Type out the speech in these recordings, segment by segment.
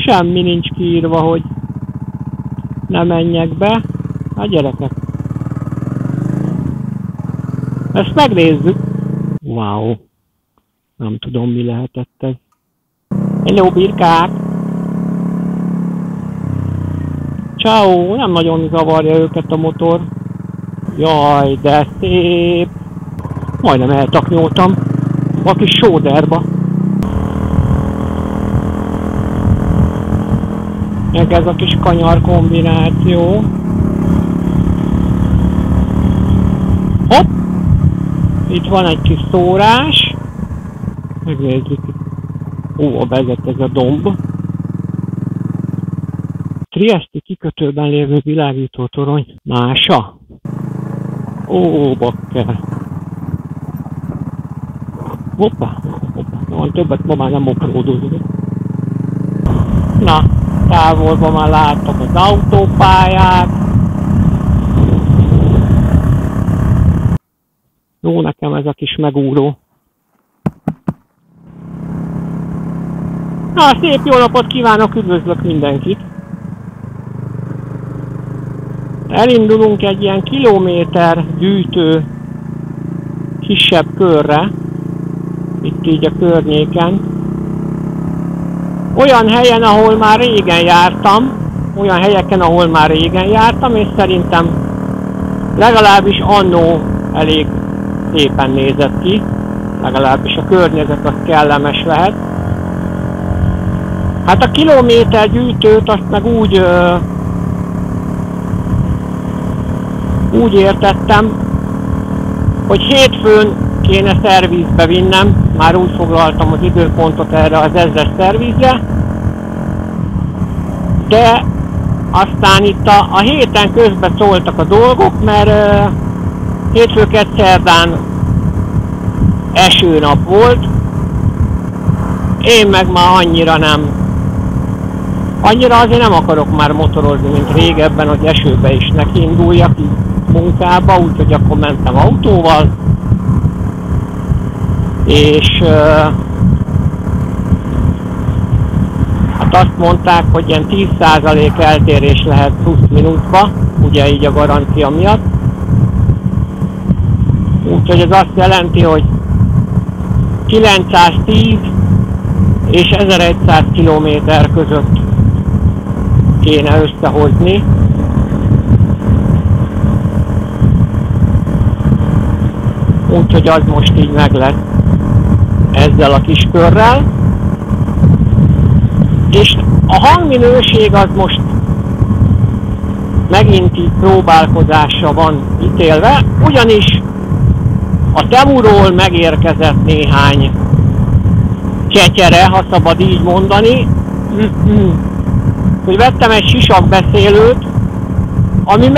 Semmi nincs kiírva, hogy ne menjek be. Hát gyerekek. Ezt megnézzük. Wow. Nem tudom, mi lehetett ez. Hello, birkák! Ciao, nem nagyon zavarja őket a motor. Jaj, de szép! Majdnem eltaknyoltam a kis sóderba. Meg ez a kis kanyar kombináció. Hopp! Itt van egy kis szórás. Megnézzük. Ó, vezet ez a domb. Trieszti kikötőben lévő világító torony. Mása? Ó, bakker. Hoppa, hoppa. Többet ma már nem offroadozunk. Na, távolban már láttam az autópályát. Jó nekem ez a kis megúró. Na, szép jó napot kívánok, üdvözlök mindenkit! Elindulunk egy ilyen kilométer gyűjtő kisebb körre, itt így a környéken. Olyan helyen, ahol már régen jártam, olyan helyeken, ahol már régen jártam, és szerintem legalábbis annó elég szépen nézett ki, legalábbis a környezet az kellemes lehet. Hát a kilométer gyűjtőt azt meg úgy értettem, hogy hétfőn kéne szervizbe vinnem, már úgy foglaltam az időpontot erre az 1000-es szervizre, de aztán itt a héten közben szóltak a dolgok, mert hétfőket szerdán esőnap volt, én meg már annyira azért nem akarok már motorozni, mint régebben, hogy esőbe is nekiinduljak munkába, úgyhogy akkor mentem autóval, és hát azt mondták, hogy ilyen 10% eltérés lehet plusz-minuszba, ugye így a garancia miatt. Úgyhogy ez azt jelenti, hogy 910 és 1100 km között kéne összehozni. Úgyhogy az most így meg lesz ezzel a kis körrel. És a hangminőség az most megint így próbálkozásra van ítélve, ugyanis a Temuról megérkezett néhány csetyere, ha szabad így mondani, hogy vettem egy sisakbeszélőt, ami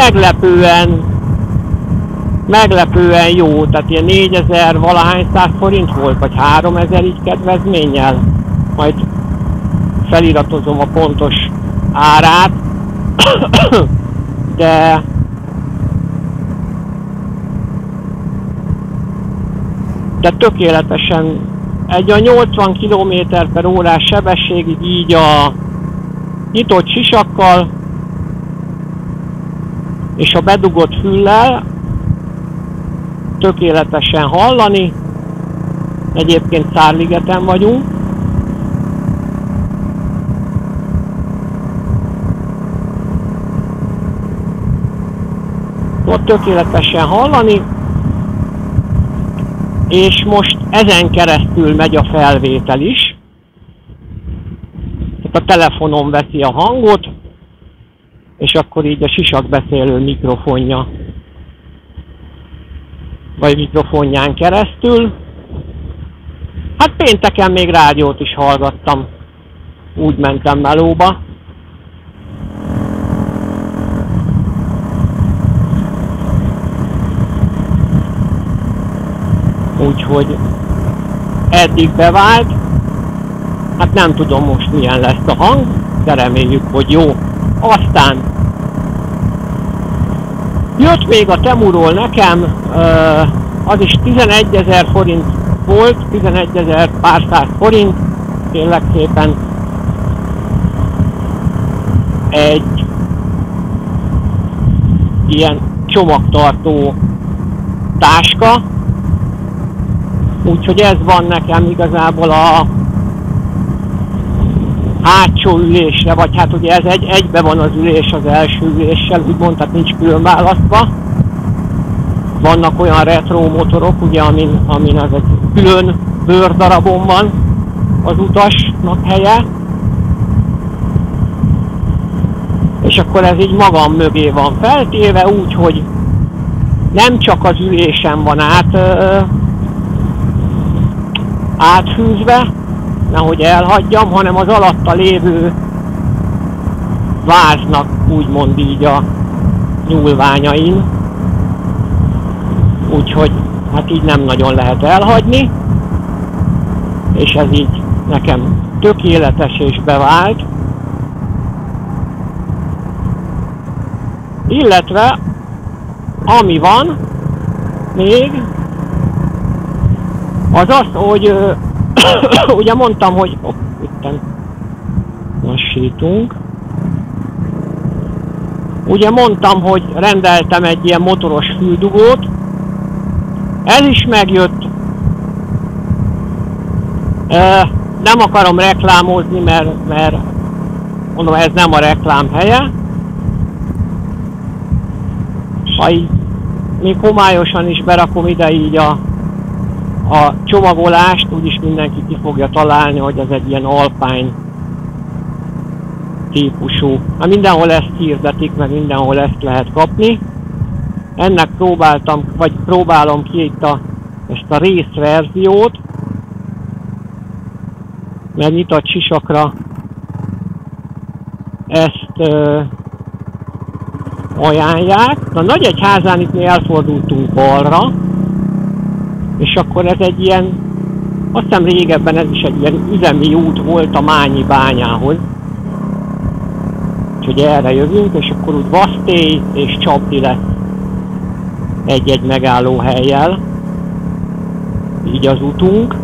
meglepően jó, tehát ilyen 4000 valahány száz forint volt, vagy 3000 így kedvezménnyel. Majd feliratozom a pontos árát, de tökéletesen egy a 80 km/h sebességig így a nyitott sisakkal és a bedugott füllel tökéletesen hallani. Egyébként Szárligeten vagyunk. Ott tökéletesen hallani, és most ezen keresztül megy a felvétel is. Tehát a telefonon veszi a hangot, és akkor így a sisakbeszélő mikrofonja, vagy mikrofonján keresztül. Hát pénteken még rádiót is hallgattam, úgy mentem melóba. Úgyhogy eddig bevált. Hát nem tudom most milyen lesz a hang, de reméljük, hogy jó. Aztán jött még a Temuról nekem, az is 11 000 forint volt, 11 000 pár száz forint, kérlek szépen. egy ilyen csomagtartó táska, úgyhogy ez van nekem igazából a hátsó ülésre, vagy hát ugye ez egybe van az ülés az első üléssel, úgymond, tehát nincs külön választva. Vannak olyan retro motorok, ugye, amin az egy külön bőrdarabon van az utasnak helye. És akkor ez így magam mögé van feltéve, úgyhogy nem csak az ülésen van átfűzve, nehogy elhagyjam, hanem az alatta lévő váznak úgymond így a nyúlványain. Úgyhogy hát így nem nagyon lehet elhagyni, és ez így nekem tökéletes és bevált. Illetve ami van még, az az, hogy ugye mondtam, hogy itten lassítunk. Ugye mondtam, hogy rendeltem egy ilyen motoros füldugót. Ez is megjött. Nem akarom reklámozni, mert mondom, ez nem a reklám helye. Ha így még homályosan is berakom ide így a csomagolást, úgyis mindenki ki fogja találni, hogy ez egy ilyen Alpine típusú. Hát mindenhol ezt hirdetik, meg mindenhol ezt lehet kapni. Ennek próbálom ki itt ezt a részverziót, mert nyitott sisakra ezt ajánlják. Na, Nagyegyházán itt mi elfordultunk balra, és akkor ez egy ilyen, azt hiszem régebben ez is egy ilyen üzemi út volt a Mányi bányához. Úgyhogy erre jövünk, és akkor úgy Vasztély és Csapdi lesz egy-egy megállóhellyel. Így az utunk.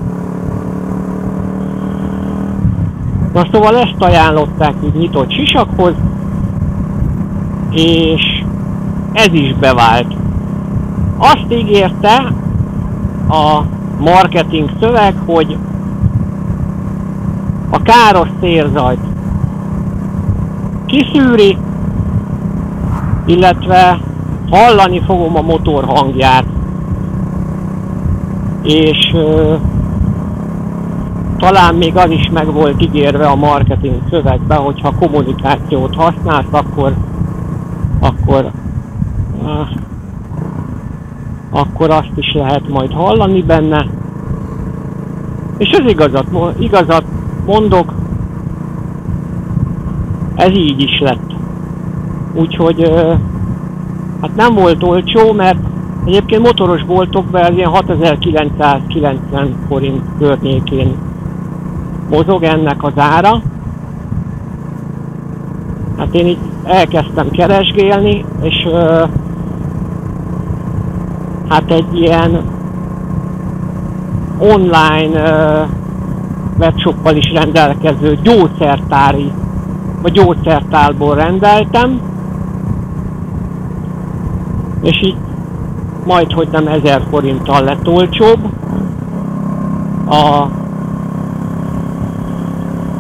Na szóval ezt ajánlották így nyitott sisakhoz, és ez is bevált. Azt ígérte a marketing szöveg, hogy a káros szélzajt kiszűri, illetve hallani fogom a motor hangját. És talán még az is meg volt ígérve a marketing szövegben, hogyha kommunikációt használsz, akkor azt is lehet majd hallani benne. És ez igazat mondok, ez így is lett. Úgyhogy hát nem volt olcsó, mert egyébként motoros boltokban ez ilyen 6990 forint környékén mozog ennek az ára. Hát én így elkezdtem keresgélni, és hát egy ilyen online webshoppal is rendelkező gyógyszertárból rendeltem, és így majdhogy nem 1000 forinttal lett olcsóbb. A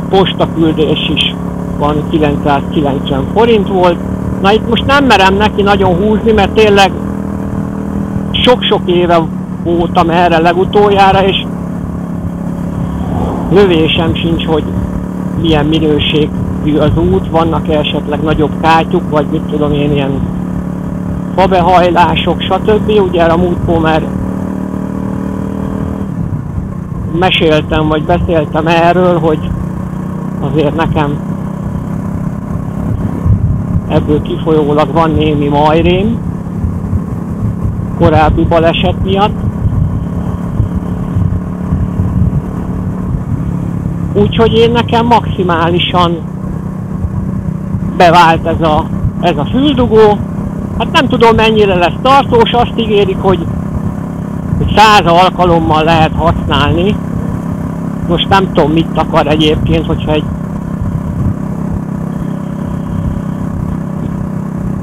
postaküldés is van, 990 forint volt. Na itt most nem merem neki nagyon húzni, mert tényleg sok-sok éve voltam erre legutoljára, és lövésem sincs, hogy milyen minőségű az út, vannak esetleg nagyobb kátyuk, vagy mit tudom én, ilyen fabehajlások, stb. Ugye a múltkor már meséltem, vagy beszéltem erről, hogy azért nekem ebből kifolyólag van némi majrém korábbi baleset miatt. Úgyhogy én nekem maximálisan bevált ez a füldugó. Hát nem tudom mennyire lesz tartós, azt ígérik, hogy 100 alkalommal lehet használni. Most nem tudom mit akar egyébként, hogyha egy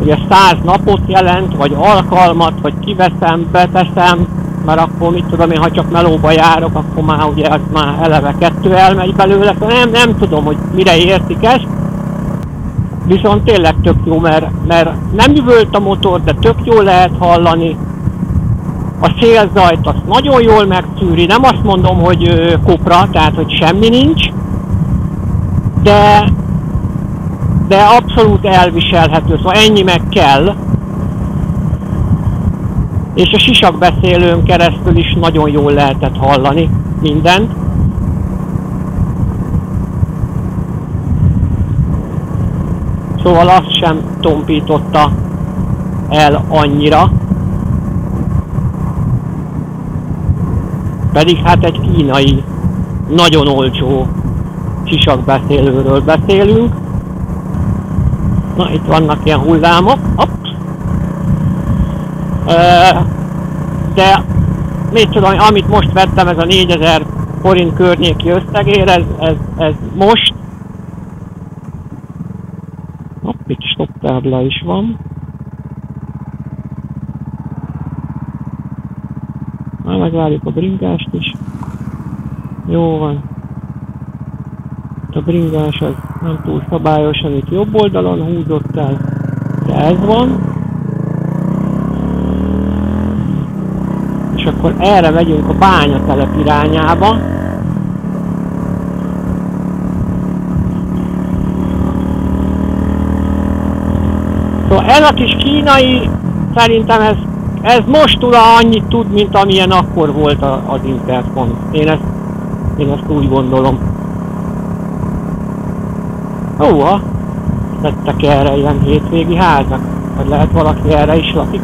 ugye 100 napot jelent, vagy alkalmat, vagy kiveszem, beteszem, mert akkor mit tudom én, ha csak melóba járok, akkor már ugye az már eleve 2 elmegy belőle, nem tudom, hogy mire értik ezt. Viszont tényleg tök jó, mert nem üvölt a motor, de tök jól lehet hallani. A szélzajt azt nagyon jól megszűri, nem azt mondom, hogy kopra, tehát hogy semmi nincs, de abszolút elviselhető, szóval ennyi meg kell. És a sisakbeszélőn keresztül is nagyon jól lehetett hallani mindent. Szóval azt sem tompította el annyira. Pedig hát egy kínai, nagyon olcsó sisakbeszélőről beszélünk. Na, itt vannak ilyen hullámok. Hopp. De mit tudom, amit most vettem, ez a 4000 forint környéki összegér, ez most. Hopp, itt stopptábla is van. Már megvárjuk a bringást is. Jó van. A bringás az nem túl szabályosan itt jobb oldalon húzott el, de ez van. És akkor erre megyünk a bányatelep irányába. Szóval ez a kis kínai, szerintem ez most annyit tud, mint amilyen akkor volt az Intercon. Én ezt úgy gondolom. Óha, tettek erre ilyen hétvégi házak, vagy lehet valaki erre is lakik.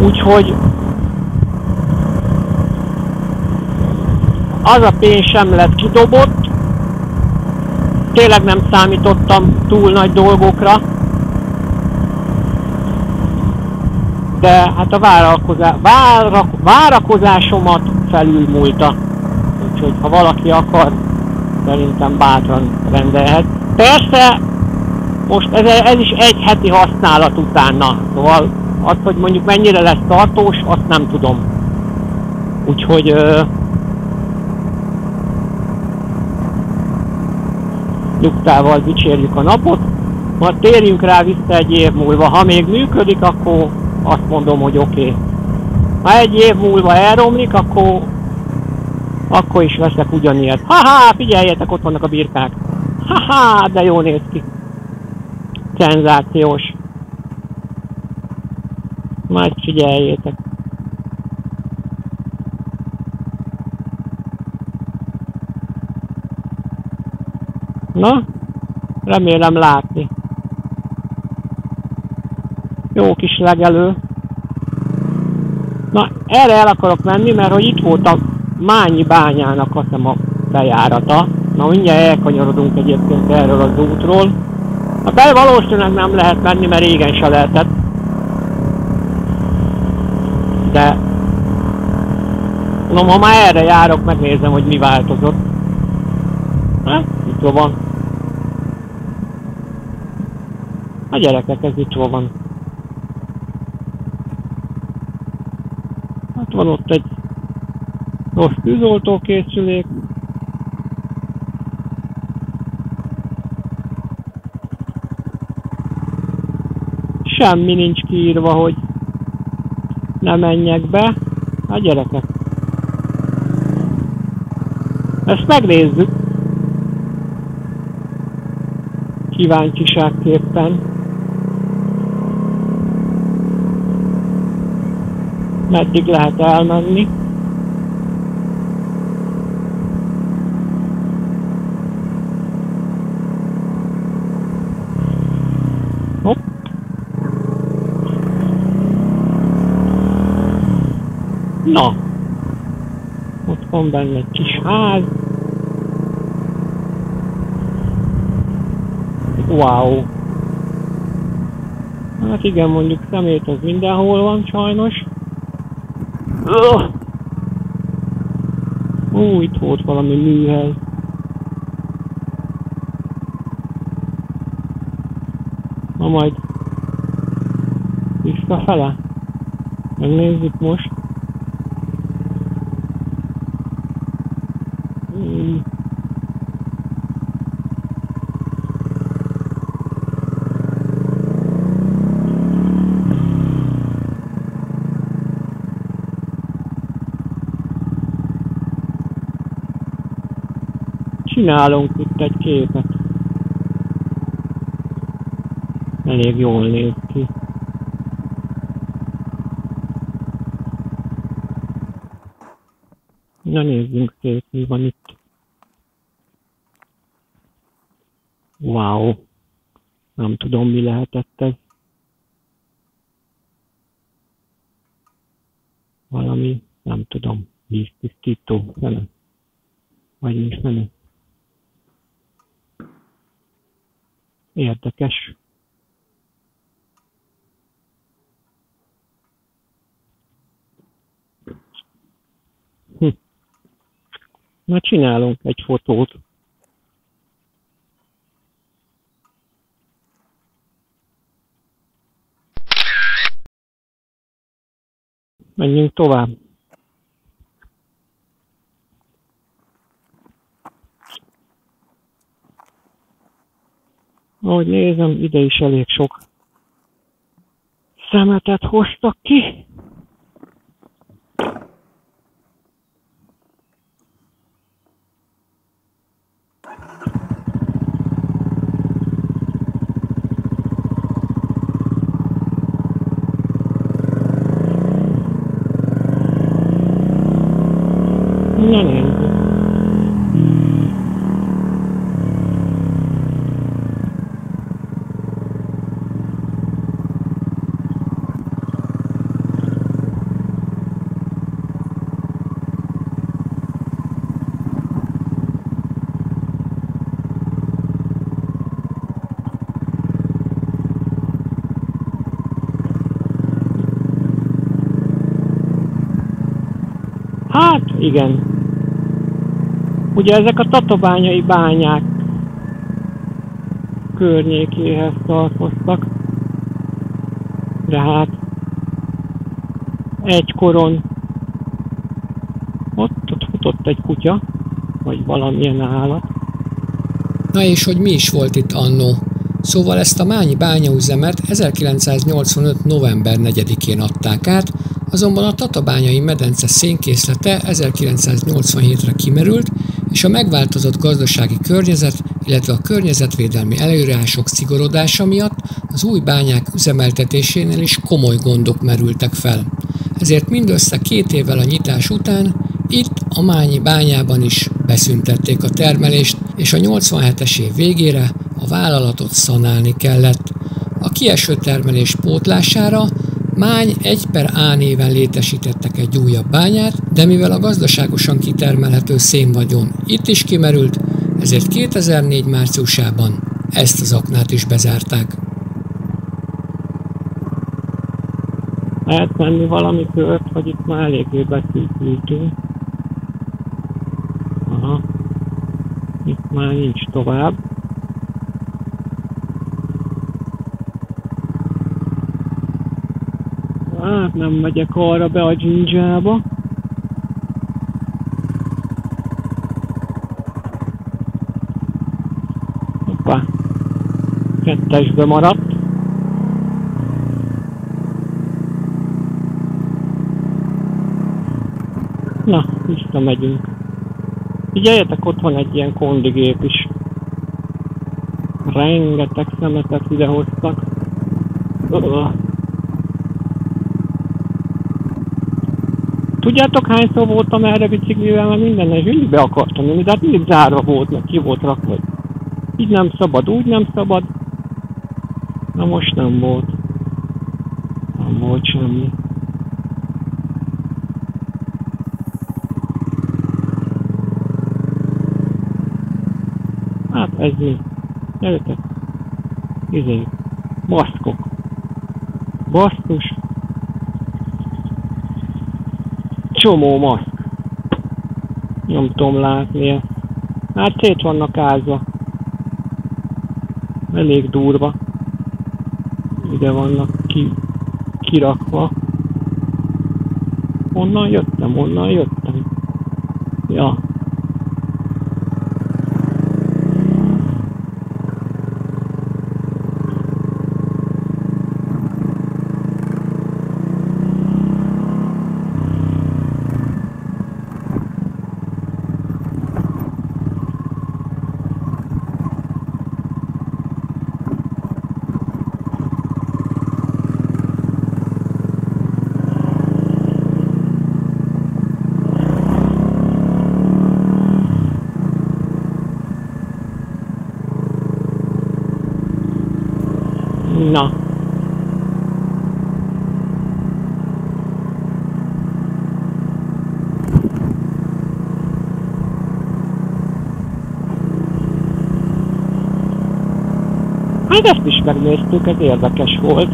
Úgyhogy az a pénz sem lett kidobott, tényleg nem számítottam túl nagy dolgokra, de hát a várakozásomat felülmúlta. Úgyhogy ha valaki akar, szerintem bátran rendelhet. Persze, most ez is egy heti használat utána, szóval az, hogy mondjuk mennyire lesz tartós, azt nem tudom. Úgyhogy nyugtával dicsérjük a napot, majd térjünk rá vissza egy év múlva. Ha még működik, akkor azt mondom, hogy oké. Ha egy év múlva elromlik, akkor is veszek ugyanilyet. Haha, figyeljetek, ott vannak a birkák. Haha, de jó néz ki. Szenzációs. Majd figyeljétek. Na, remélem látni. Jó kis legelő. Na, erre el akarok menni, mert hogy itt volt a Mányi bányának azt hiszem a bejárata. Na, mindjárt elkanyarodunk egyébként erről az útról. A be valószínűleg nem lehet menni, mert régen se lehetett. De no, ha már erre járok, megnézem, hogy mi változott. Hát, itt van. A gyerekek, ez itt van. Hát van ott egy rossz tűzoltókészülék. Semmi nincs kiírva, hogy ne menjek be. Hát gyerekek. Ezt megnézzük. Kíváncsiságképpen. Meddig lehet elmenni. Hopp. Na. Ott van benne egy kis ház. Wow. Hát igen, mondjuk szemét az mindenhol van sajnos. Itt volt valami műhely. Na majd visszafele. Megnézzük most. Csinálunk itt egy képet. Elég jól néz ki. Na nézzünk szét, mi van itt. Wow! Nem tudom, mi lehetett ez. Valami, nem tudom, víztisztító szene. Vagy mi szene. Érdekes. Na csinálunk egy fotót. Menjünk tovább. Ahogy nézem, ide is elég sok szemetet hoztak ki. Na nézzük. Hát igen. Ugye ezek a tatabányai bányák környékéhez tartoztak, de hát egykoron ott futott egy kutya, vagy valamilyen állat. Na és hogy mi is volt itt annó? Szóval ezt a Mányi bányaüzemet 1985. november 4-én adták át, azonban a tatabányai medence szénkészlete 1987-re kimerült, és a megváltozott gazdasági környezet, illetve a környezetvédelmi előírások szigorodása miatt az új bányák üzemeltetésénél is komoly gondok merültek fel. Ezért mindössze 2 évvel a nyitás után itt a Mányi bányában is beszüntették a termelést, és a 87-es év végére a vállalatot szanálni kellett. A kieső termelés pótlására Mány 1/A néven létesítettek egy újabb bányát, de mivel a gazdaságosan kitermelhető szénvagyon itt is kimerült, ezért 2004 márciusában ezt az aknát is bezárták. Lehet menni valami kört, hogy itt már eléggé beszűkültünk. Aha. Itt már nincs tovább. Hát nem megyek arra be a dzsindzsába. Hoppá. 2-esbe maradt. Na, visszamegyünk. Figyeljetek, ott van egy ilyen kondigép is. Rengeteg szemetet idehoztak. Tudjátok, hányszor voltam erre biciklivel, mert mindennek mindig be akartam jönni, de hát mindig zárva volt, meg ki volt rakva. Így nem szabad, úgy nem szabad. Na most nem volt. Nem volt semmi. Hát ez mi? Gyertek. Maszkok. Basszus. Csomó maszk. Nem tudom látni ezt. Hát szét vannak ázva. Elég durva. Ide vannak kirakva. Onnan jöttem. Ja. Na. Hát ezt is megnéztük, ez érdekes volt.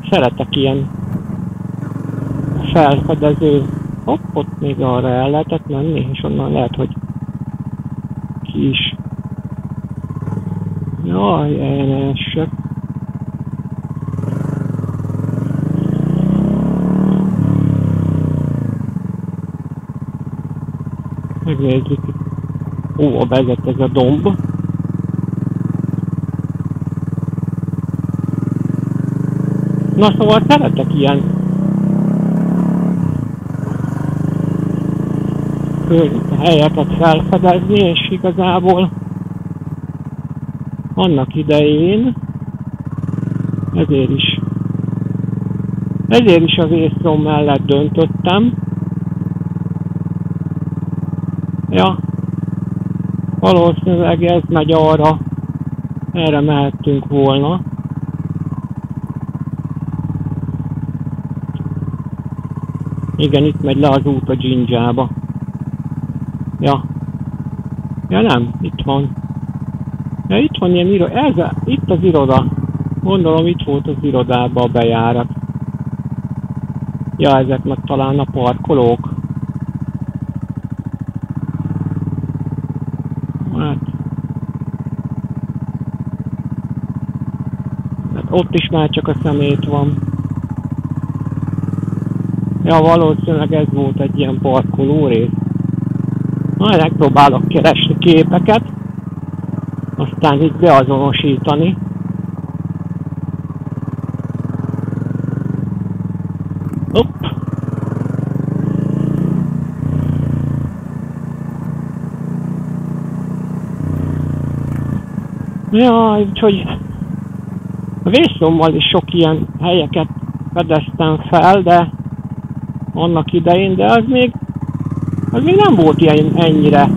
Szeretek ilyen felfedező. Hopp, ott még arra el lehetett menni, és onnan lehet, hogy ki is. Jaj, elesek. Megnézzük. Ó, a vezet ez a domb. Na szóval szeretek ilyen helyeket felfedezni, és igazából annak idején ezért is az észrom mellett döntöttem. Ja, valószínűleg ez megy arra, erre mehettünk volna. Igen, itt megy le az út a Jinjába. Ja. Ja nem, itt van. Ja, itt van ilyen iroda. Itt az iroda. Gondolom itt volt az irodában a bejárat. Ja, ezek meg talán a parkolók. Hát ott is már csak a szemét van. Ja, valószínűleg ez volt egy ilyen parkoló rész. Majd megpróbálok keresni képeket, aztán itt beazonosítani. Hopp! Ja, úgyhogy a vészommal is sok ilyen helyeket fedeztem fel, de annak idején, de az még nem volt ilyen ennyire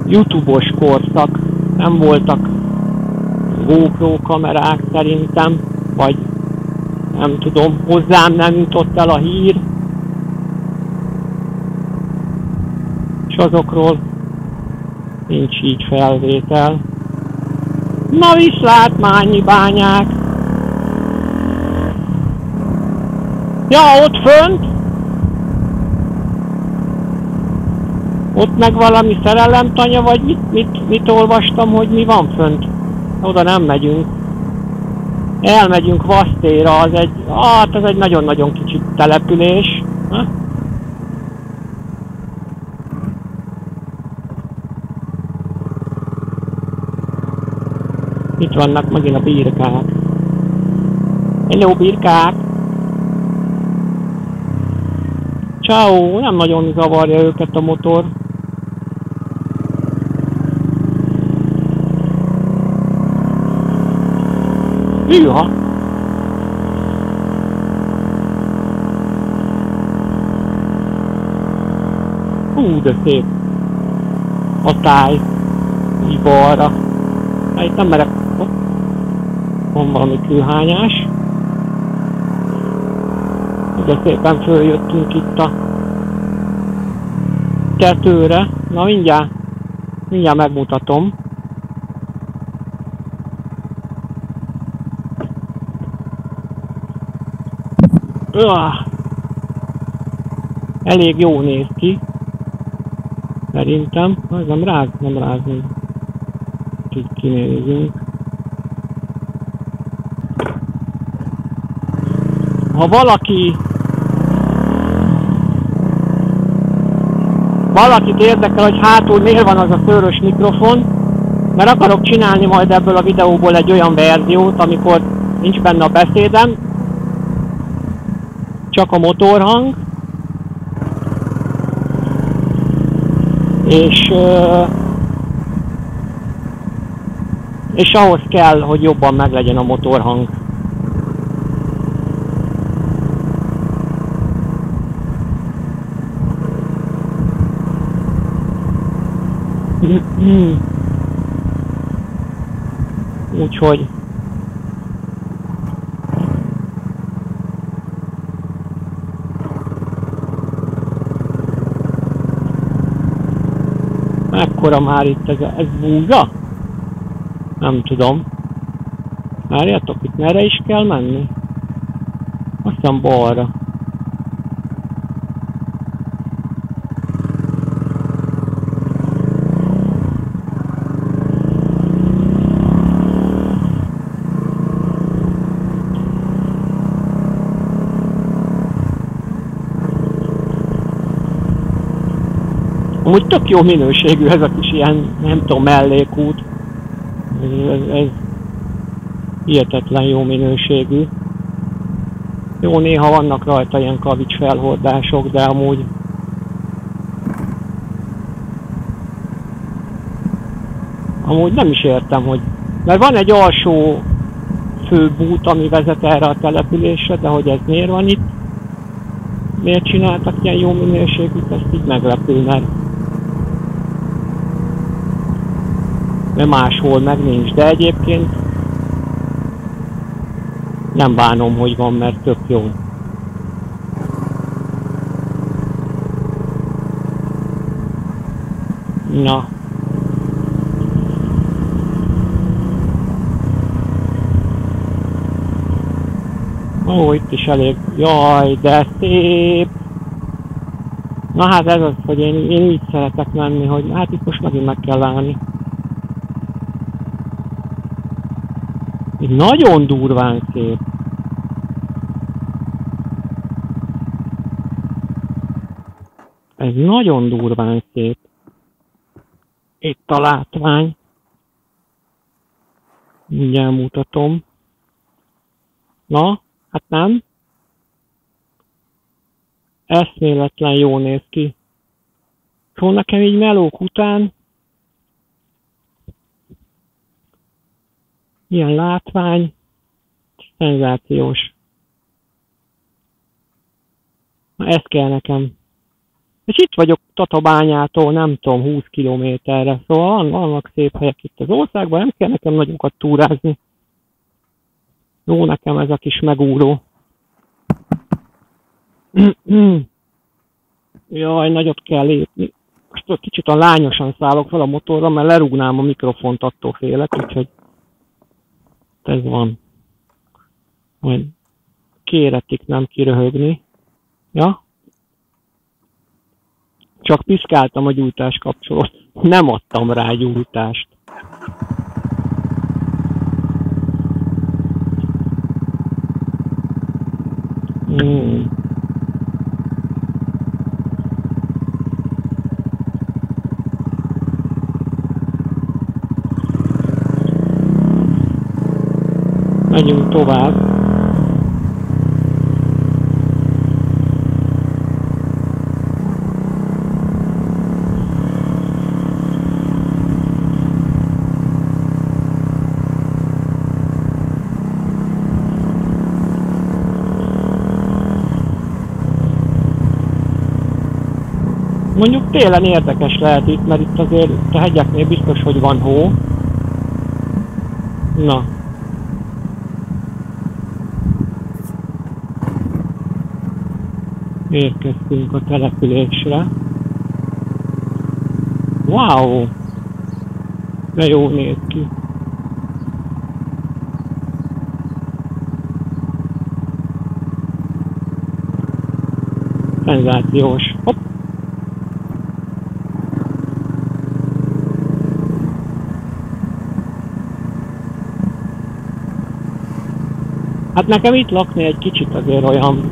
YouTube-os korszak, nem voltak GoPro kamerák szerintem, vagy nem tudom, hozzám nem jutott el a hír, és azokról nincs így felvétel. Na viszlát, bányák! Ja, ott fönt! Ott meg valami szerelemtanya, vagy mit olvastam, hogy mi van fönt? Oda nem megyünk. Elmegyünk Vasztéra, az egy nagyon-nagyon kicsi település. Ha? Itt vannak megint a birkák. Hello, birkák! Ciao, nem nagyon zavarja őket a motor. Hűha! Hú, de szép a táj, így balra. Hát itt nem merek. Van valami kőhányás. De szépen följöttünk itt a tetőre. Na mindjárt megmutatom. Elég jó néz ki. Szerintem. Ez nem rázni. Így kinézünk. Ha valakit érdekel, hogy hátul miért van az a szőrös mikrofon, mert akarok csinálni majd ebből a videóból egy olyan verziót, amikor nincs benne a beszédem, csak a motorhang, és ahhoz kell, hogy jobban meglegyen a motorhang. Úgyhogy mekkora már itt ez búza? Nem tudom. Várjátok, itt merre is kell menni? Aztán balra. Amúgy tök jó minőségű ez a kis ilyen, nem tudom, mellékút. Ez hihetetlen jó minőségű. Jó, néha vannak rajta ilyen kavics felhordások, de amúgy nem is értem, hogy... Mert van egy alsó főbút, ami vezet erre a településre, de hogy ez miért van itt? Miért csináltak ilyen jó minőségűt? Ezt így meglepő, mert máshol meg nincs, de egyébként nem bánom, hogy van, mert tök jó. Na. Ó, itt is elég. Jaj, de szép! Na hát ez az, hogy én így szeretek menni, hogy hát itt most megint meg kell állni. Nagyon durván szép. Ez nagyon durván szép. Itt a látvány. Mindjárt mutatom. Na, hát nem. Eszméletlen jó néz ki. Szóval nekem így melók után ilyen látvány, szenzációs. Na, ez kell nekem. És itt vagyok Tatabányától, nem tudom, 20 kilométerre, szóval vannak szép helyek itt az országban, nem kell nekem nagyokat túrázni. Jó nekem ez a kis megúró. Jaj, nagyot kell lépni. Most kicsit a lányosan szállok fel a motorra, mert lerúgnám a mikrofont, attól félek, úgyhogy ez van. Majd kéretik nem kiröhögni. Ja? Csak piszkáltam a gyújtás kapcsolót. Nem adtam rá gyújtást. Megyünk tovább. Mondjuk télen érdekes lehet itt, mert itt azért a hegyeknél biztos, hogy van hó. Na. Érkeztünk a településre. Wow! De jó néz ki. Szenzációs. Hopp. Hát nekem itt lakni egy kicsit azért olyan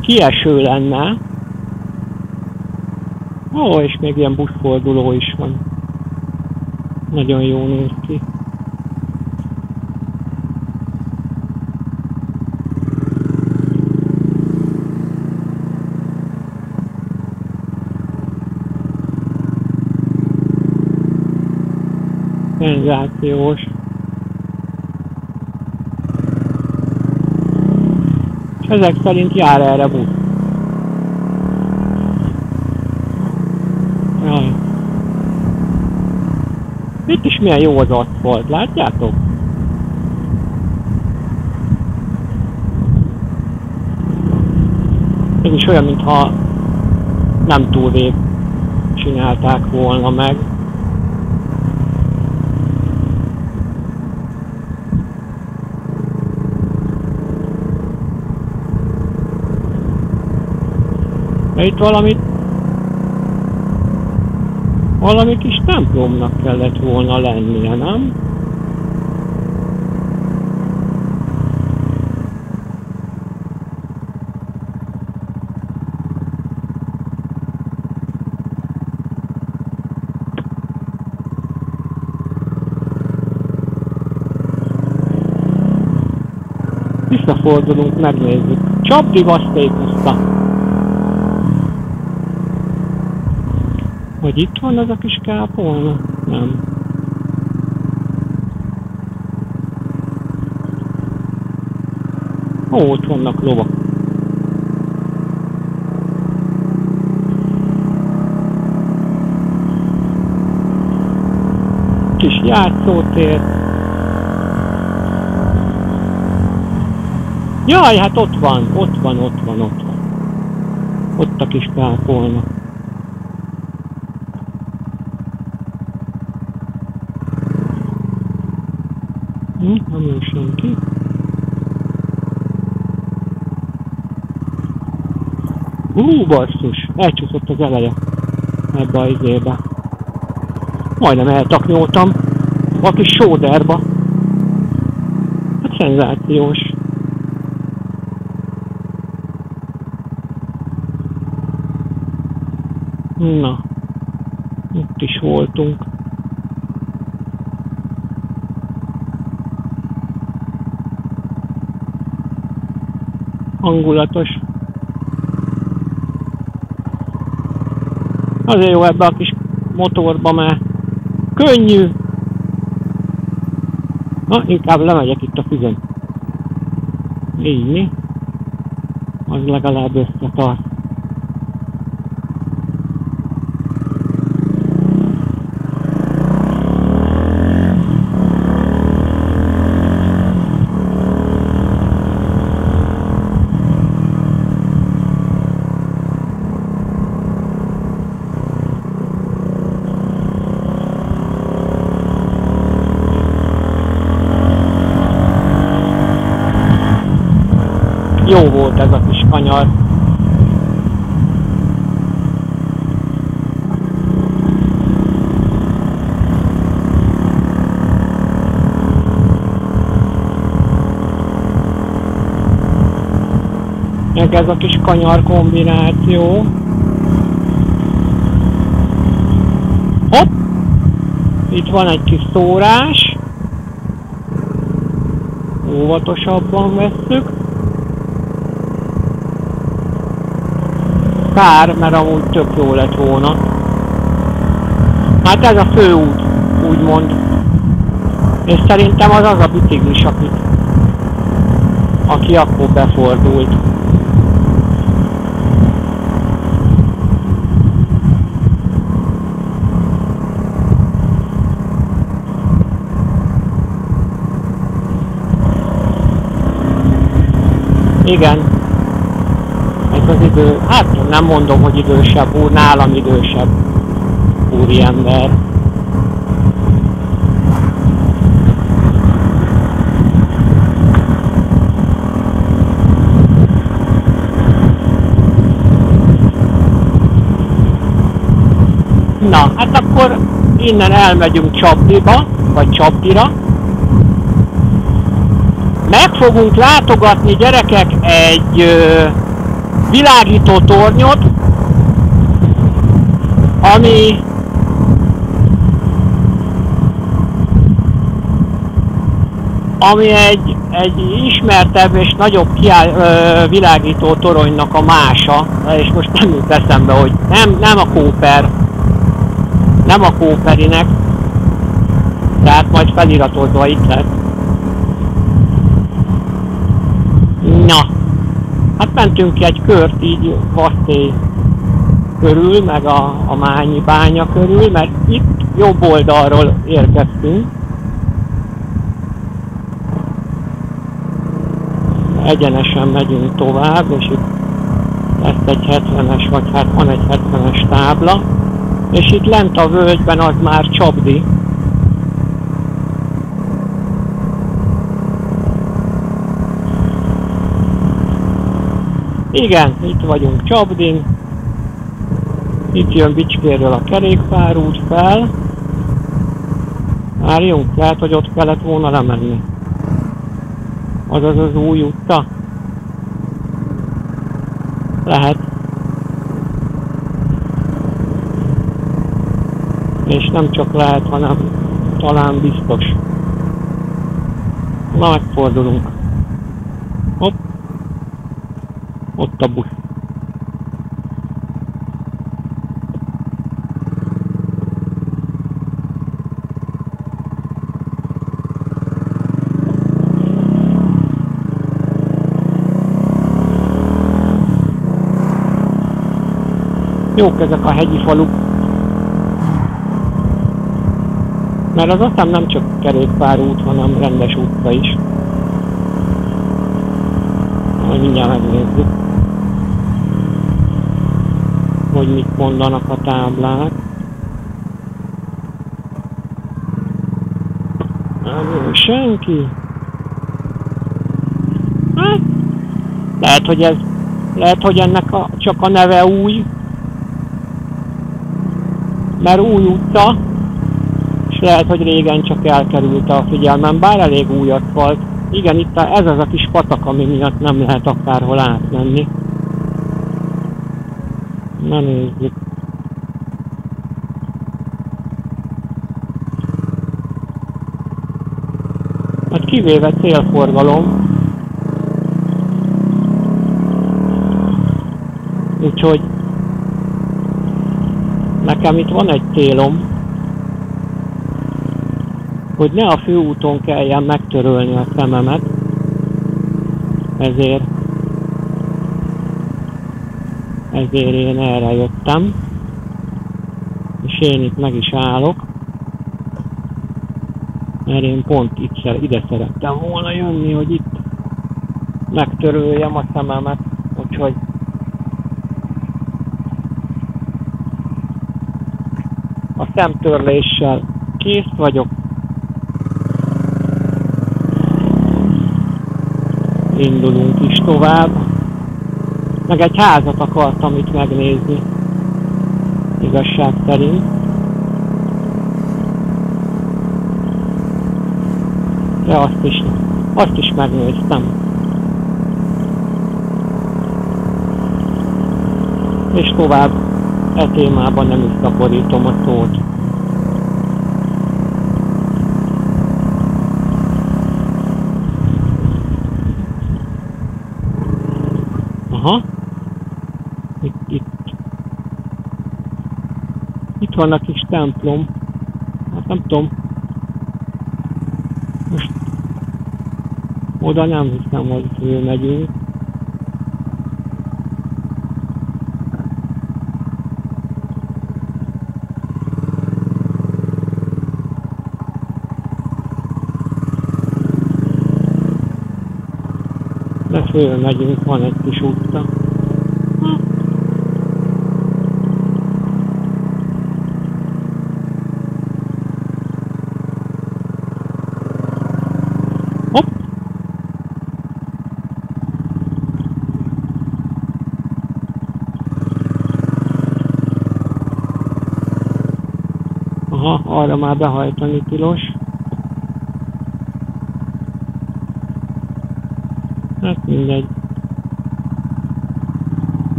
kieső lenne. Ó, és még ilyen buszforduló is van. Nagyon jó néz ki. Szenzációs. És ezek szerint jár erre busz. Jaj. Itt is milyen jó az aszfalt, látjátok? Ez is olyan, mintha nem túl rég csinálták volna meg. De itt valami kis templomnak kellett volna lennie, nem? Visszafordulunk, megnézzük. Csapdi Vasztékuszta! Hogy itt van az a kis kápolna? Nem. Ó, ott vannak lovak. Kis játszótér. Jaj, hát ott van. Ott a kis kápolna. Nem jön senki. Basszus! Elcsúszott az eleje ebbe a izébe. Majdnem eltaknyoltam a kis sóderba. Hát szenzációs. Na, itt is voltunk. Hangulatos. Azért jó ebbe a kis motorba, mert könnyű. Na, inkább lemegyek itt a füzön. Így mi? Az legalább összetart. Jó volt ez a kis kanyar. Meg ez a kis kanyar kombináció. Hopp! Itt van egy kis szórás. Óvatosabban vesszük. Kár, mert amúgy tök jó lett volna. Hát ez a főút, úgymond. És szerintem az a biciklis, aki akkor befordult. Igen. Ez az idő, hát nem mondom, hogy idősebb úr, nálam idősebb úriember. Na, hát akkor innen elmegyünk Csapdiba, vagy Csapdira. Meg fogunk látogatni, gyerekek, egy világító tornyot, ami egy ismertebb és nagyobb világító toronynak a mása, és most nem jut eszembe, hogy nem a Cooper, nem a Cooperinek, tehát majd feliratozva itt lesz. Na, hát mentünk egy kört így Vasztély körül, meg a Mányi bánya körül, mert itt jobb oldalról érkeztünk. Egyenesen megyünk tovább, és itt lesz egy 70-es, vagy hát van egy 70-es tábla, és itt lent a völgyben az már Csapdi. Igen, itt vagyunk Csapdin, itt jön Bicskérről a kerékpárút fel. Várjunk, lehet, hogy ott kellett volna lemenni. Azaz az új utca? Lehet. És nem csak lehet, hanem talán biztos. Na, megfordulunk. Hopp. Ott a busz. Jók ezek a hegyi faluk. Mert az aztán nem csak kerékpárút, hanem rendes utca is. Majd mindjárt megnézzük, hogy mit mondanak a táblák. Nem senki. Hát, lehet, hogy ennek csak a neve új. Mert új utca, és lehet, hogy régen csak elkerülte a figyelmem, bár elég új aszfalt. Igen, itt ez az a kis patak, ami miatt nem lehet akárhol átmenni. Na nézzük. Hát kivéve célforgalom. Úgyhogy nekem itt van egy célom, hogy ne a főúton kelljen megtörölni a szememet, ezért én erre jöttem, és én itt meg is állok, mert én pont ide szerettem volna jönni, hogy itt megtöröljem a szememet, úgyhogy a szemtörléssel kész vagyok. Indulunk is tovább. Meg egy házat akartam itt megnézni. Igazság szerint. De azt is megnéztem. És tovább e témában nem is szaporítom a szót. Aha. Itt van a kis templom. Hát nem tudom. Most oda nem hiszem, hogy fölmegyünk. De fölmegyünk, van egy kis utca. Hopp! Aha, arra már behajtani tilos. Hát mindegy.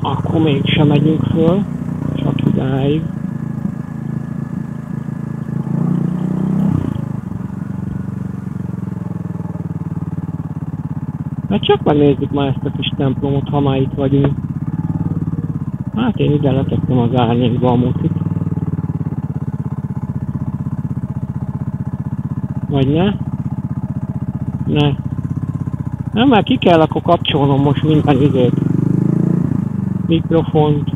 Akkor mégsem megyünk föl, csak idáig. Hát csak megnézzük már ezt a kis templomot, ha már itt vagyunk. Hát én ide letettem az árnyékba a motit. Vagy ne? Ne. Nem, mert ki kell akkor kapcsolnom most minden időt. Mikrofont.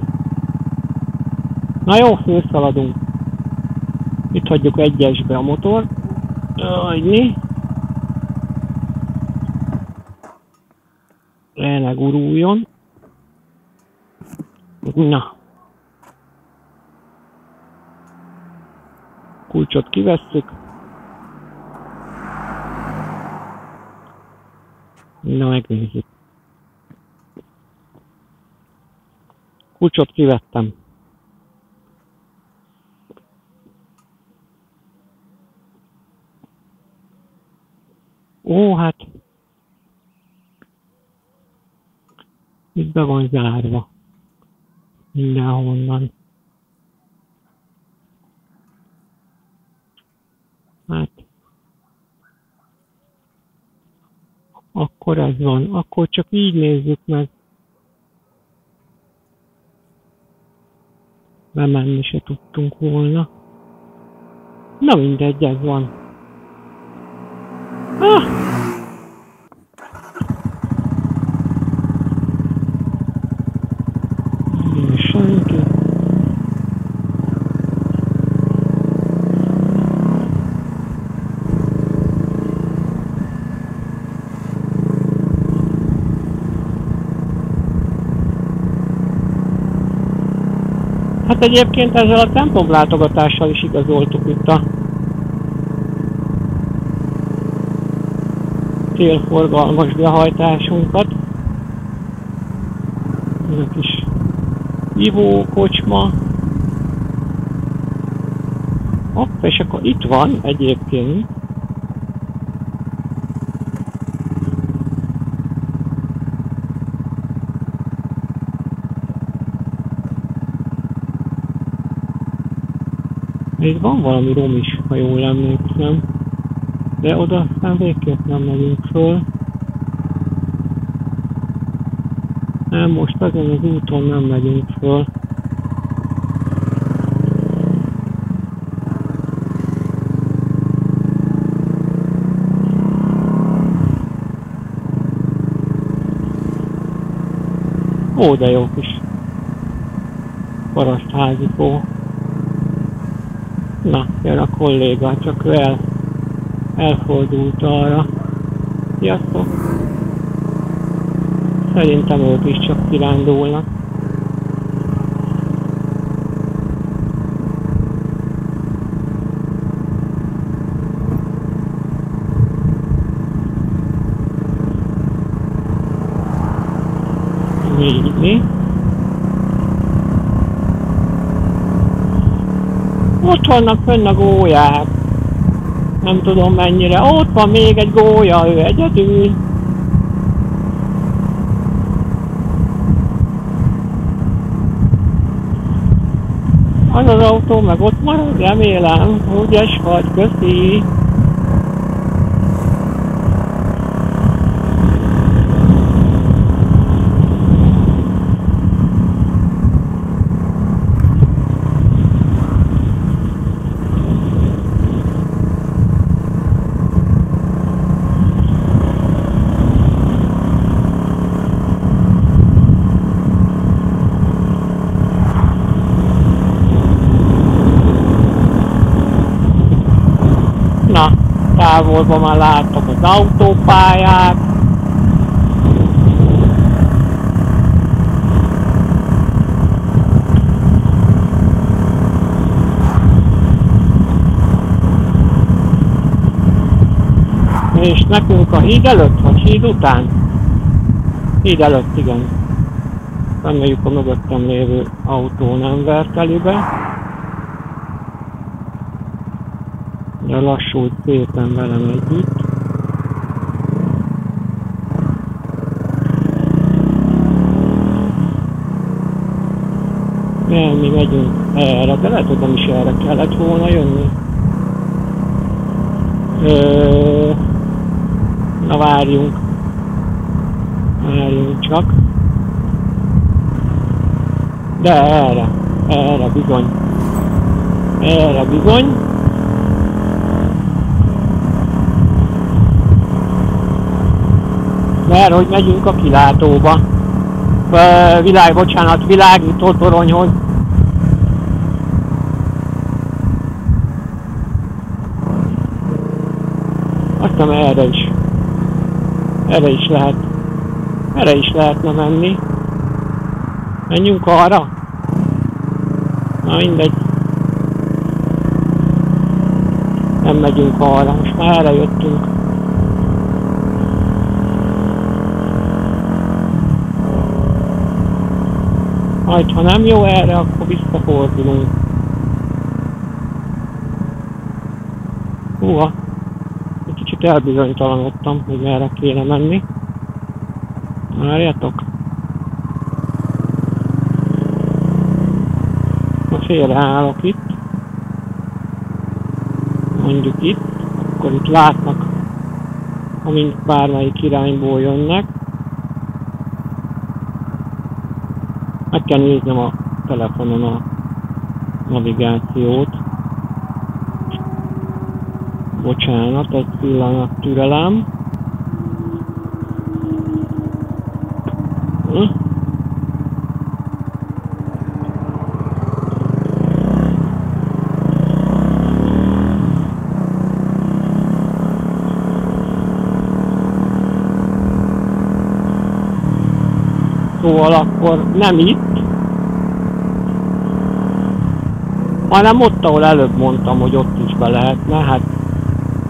Na jó, fölszaladunk. Itt hagyjuk egyesbe a motor. Hagyni. Le ne guruljon. Na. Kulcsot kivesszük. Na, megnézzük. Kulcsot kivettem. Ó, hát. Itt be van zárva. Mindenhonnan. Hát. Akkor ez van. Akkor csak így nézzük meg. Bemenni se tudtunk volna. Na mindegy, ez van. Ah! Nincs senki. Hát egyébként ezzel a templomlátogatással is igazoltuk itt a célforgalmas behajtásunkat. Ez a kis ivókocsma. Hopp, és akkor itt van egyébként. Itt van valami rom is, ha jól emlékszem. De oda aztán végképp nem megyünk föl. Nem, most azon az úton nem megyünk föl. Ó, de jó kis parasztházikó. Na, jön a kolléga, csak elfordult arra. Sziasztok! Szerintem ők is csak kirándulnak. Mi? Ott vannak fönn a gólyák. Nem tudom mennyire. Ott van még egy gólya, ő egyedül. Az az autó meg ott marad, remélem. Ügyes vagy, köszi. Na, távolban már láttam az autópályát. És nekünk a híd előtt, vagy híd után? Híd előtt, igen. Reméljük a mögöttem lévő autó nem vert elébe. De lassult szépen velem együtt. Nem, mi megyünk erre, de lehet, hogy nem is erre kellett volna jönni. Na várjunk. Várjunk csak. De erre bizony. Erre bizony. Mert hogy megyünk a kilátóba. Világító toronyhoz. Aztán erre is lehetne menni. Menjünk arra. Na mindegy. Nem megyünk arra, most már erre jöttünk. Majd ha nem jó erre, akkor visszafordulunk. Húha! Egy kicsit elbizonytalanodtam, hogy merre kéne menni. Várjatok! Félreállok itt. Mondjuk itt. Akkor itt látnak, amint bármelyik irányból jönnek. Meg kell néznem a telefonon a navigációt. Bocsánat, egy pillanat türelem. Szóval akkor nem itt, hanem ott, ahol előbb mondtam, hogy ott is be lehetne. Hát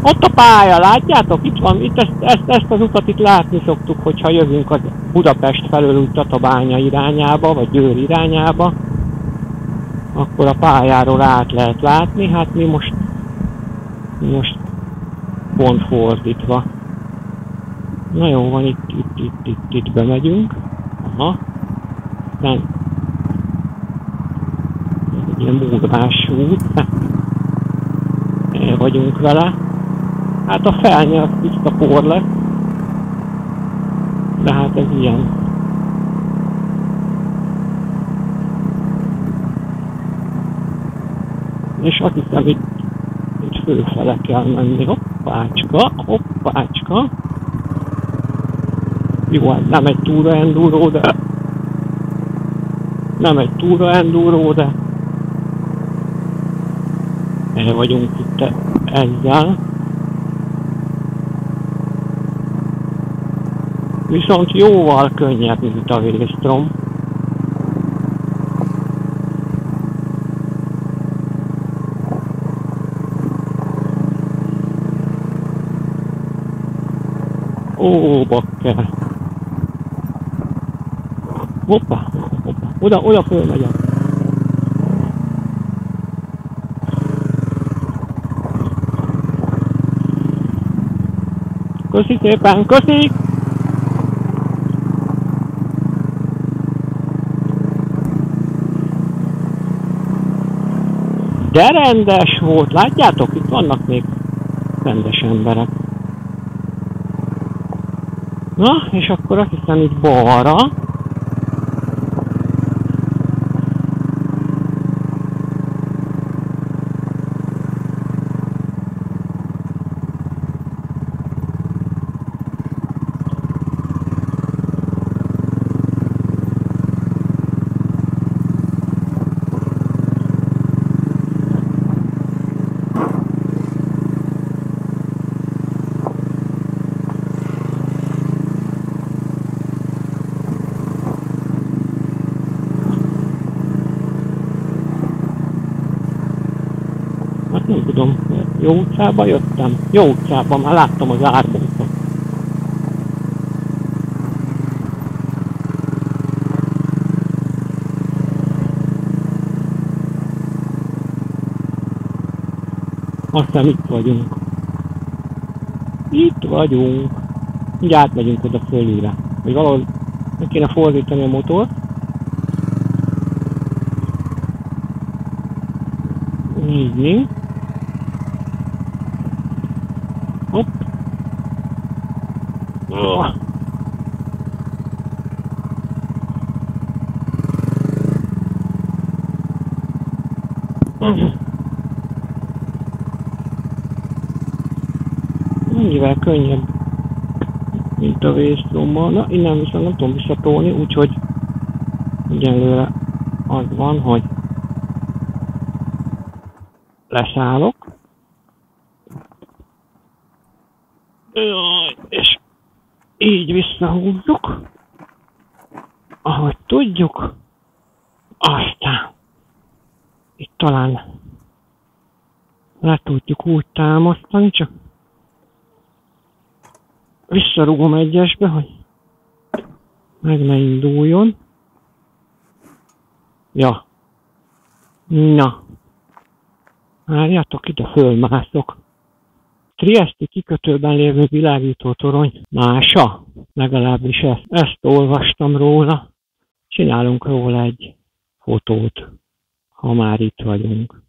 ott a pálya, látjátok? Itt van, itt ezt az utat itt látni szoktuk, hogyha jövünk a Budapest felől úgy Tatabánya irányába, vagy Győr irányába, akkor a pályáról át lehet látni. Hát mi most pont fordítva. Na jó, van, itt bemegyünk. Aha. Aztán egy ilyen múlvás út. El vagyunk vele. Hát a felnye az tiszta por lesz. De hát ez ilyen. És azt hiszem itt fölfele kell menni. Hoppácska, hoppácska. Jó, hát nem egy túra enduro, de... Nem egy túra enduro, de... El vagyunk itt ezzel. Viszont jóval könnyebb, mint a Vélstrom. Ó, bakker! Hoppa, hoppa, oda fölmegyek. Köszi szépen, köszi! De rendes volt, látjátok? Itt vannak még rendes emberek. Na, és akkor azt hiszem itt balra. Nem tudom, jó utcába jöttem? Jó utcában, már láttam az árból. Azt hiszem itt vagyunk. Itt vagyunk. Így átmegyünk oda fölülre. Vagy valahol meg kéne fordítani a motort. Így. Hopp. Mennyivel könnyebb, mint a vésztrommal. Na, innen viszont nem tudom visszatolni, úgyhogy egyelőre az van, hogy leszállok. És így visszahúzzuk, ahogy tudjuk. Aztán itt talán le tudjuk úgy támasztani, csak visszarugom egyesbe, hogy meg ne induljon. Ja. Na. Várjátok, ide fölmászok. Trieszti kikötőben lévő világító torony mása. Legalábbis ezt olvastam róla. Csinálunk róla egy fotót, ha már itt vagyunk.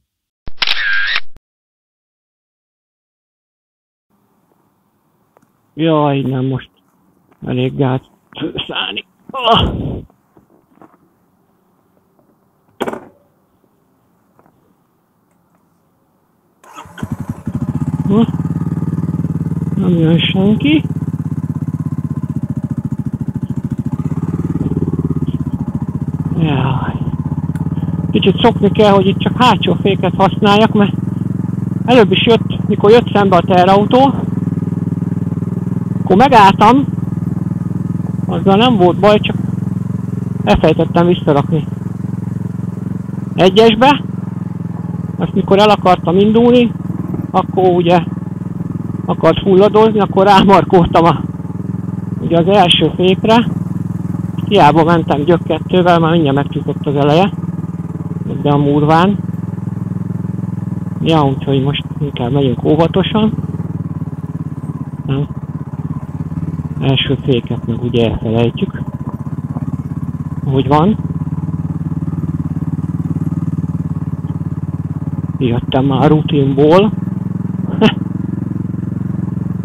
Jaj, nem most elég gáz fölszállni. Nem jön senki. Jaj. Kicsit szokni kell, hogy itt csak hátsó féket használjak, mert előbb is jött, mikor jött szembe a teherautó, akkor megálltam, azzal nem volt baj, csak elfelejtettem visszarakni egyesbe. Azt mikor el akartam indulni, akkor ugye akart fulladozni, akkor rámarkoltam ugye az első fékre. Hiába mentem gyökkettővel, már mindjárt megcsukott az eleje, de a murván. Ja, úgyhogy most inkább megyünk óvatosan. Első féket meg ugye elfelejtjük, hogy van. Jöttem már rutinból.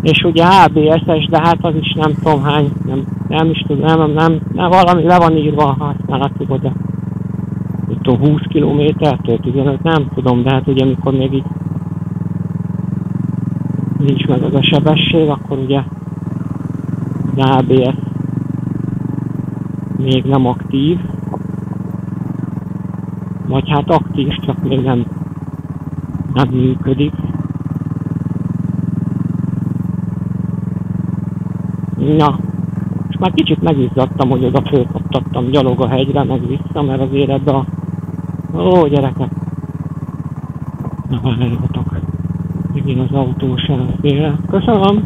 És ugye ABS-es, de hát az is nem tudom hány, nem is tudom, nem, valami le van írva a használatiba, de nem tudom, 20 km-től 15, nem tudom, de hát ugye amikor még így nincs meg az a sebesség, akkor ugye az ABS még nem aktív, vagy hát aktív, csak még nem működik. Na, és már kicsit megizzadtam, hogy oda fölkaptattam gyalog a hegyre, meg vissza, mert azért ebbe a... Ó, gyerekek! Na, várjatok. Megint az autós elféle. Köszönöm!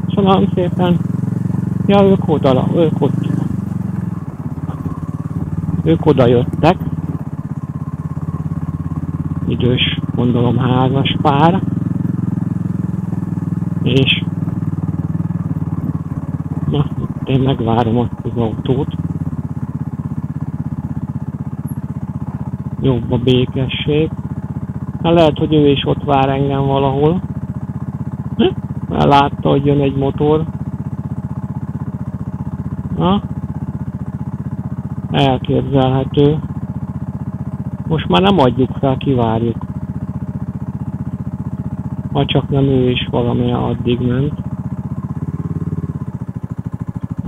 Köszönöm szépen! Ja, ők oda jöttek. Idős, gondolom, házas pár. És na, én megvárom azt az autót. Jobb a békesség. Hát lehet, hogy ő is ott vár engem valahol. Mert látta, hogy jön egy motor. Na, elképzelhető. Most már nem adjuk fel, kivárjuk. Ha csak nem ő is valamilyen addig ment.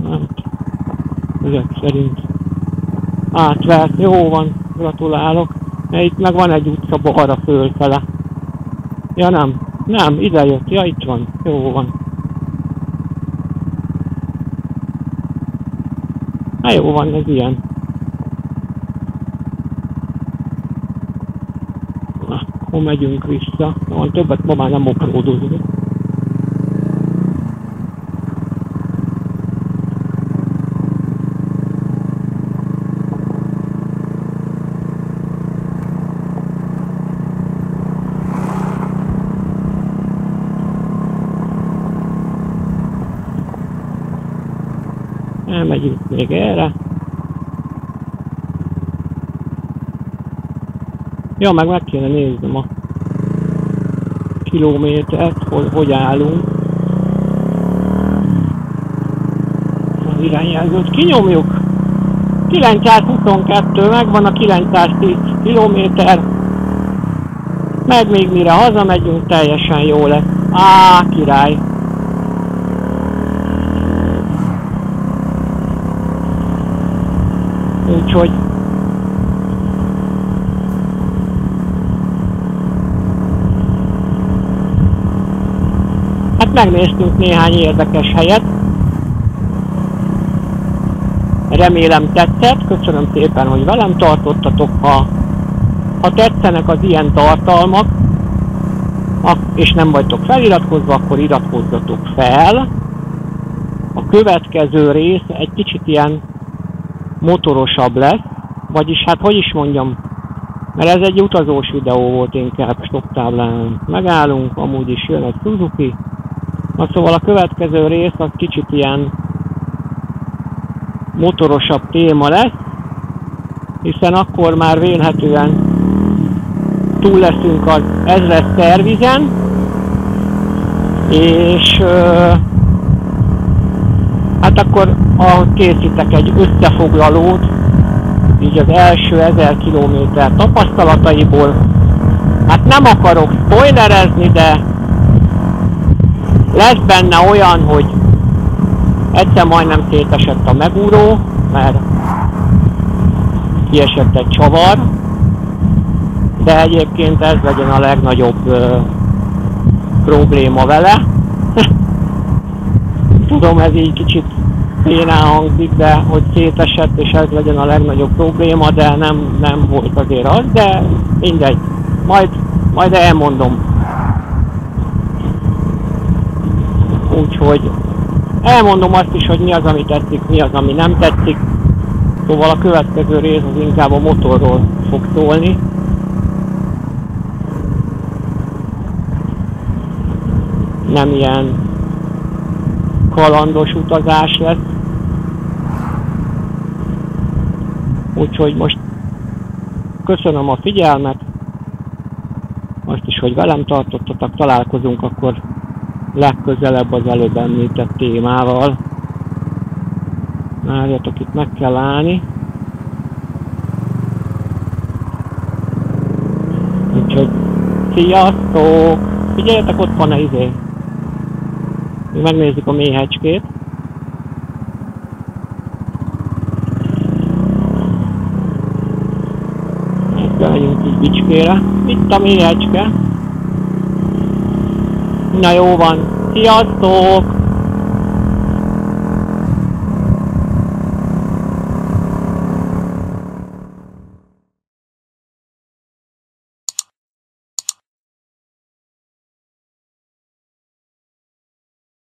Hát, ezek szerint átvert. Jó van, gratulálok. Itt meg van egy utca balra fölfele. Ja nem, ide jött. Ja, itt van. Jó van. Hát jó van, ez ilyen. Akkor megyünk vissza. Van többet ma már nem offroadozunk. Elmegyünk még erre. Ja, meg kéne néznem a kilométert, hogy állunk. Az irányjelzőt kinyomjuk. 922, megvan a 910 kilométer. Meg még mire hazamegyünk, teljesen jó lesz. Király! Úgyhogy hát megnéztünk néhány érdekes helyet. Remélem tetszett, köszönöm szépen, hogy velem tartottatok. Ha tetszenek az ilyen tartalmak, és nem vagytok feliratkozva, akkor iratkozzatok fel. A következő rész egy kicsit ilyen motorosabb lesz, vagyis hát hogy is mondjam, mert ez egy utazós videó volt, inkább stopptáblán megállunk, amúgy is jön egy Suzuki. Na szóval a következő rész az kicsit ilyen motorosabb téma lesz, hiszen akkor már vélhetően túl leszünk az 1000-es szervizen, és hát akkor készítek egy összefoglalót, így az első 1000 km tapasztalataiból. Hát nem akarok spoilerezni, de lesz benne olyan, hogy egyszer majdnem szétesett a megúró, mert kiesett egy csavar, de egyébként ez legyen a legnagyobb probléma vele. Tudom, ez így kicsit fénán hangzik, de hogy szétesett, és ez legyen a legnagyobb probléma, de nem volt azért az, de mindegy. Majd elmondom. Úgyhogy elmondom azt is, hogy mi az, ami tetszik, mi az, ami nem tetszik. Szóval a következő rész az inkább a motorról fog szólni. Nem ilyen kalandos utazás lesz. Úgyhogy most köszönöm a figyelmet, azt is, hogy velem tartottatok, találkozunk akkor legközelebb az előbb említett témával. Várjatok, itt meg kell állni. Úgyhogy sziasztok! Figyeljetek, ott van izé. Megnézzük a méhecskét. Megyünk így Bicskére. Itt a méhecske. Na jó van. Sziasztok!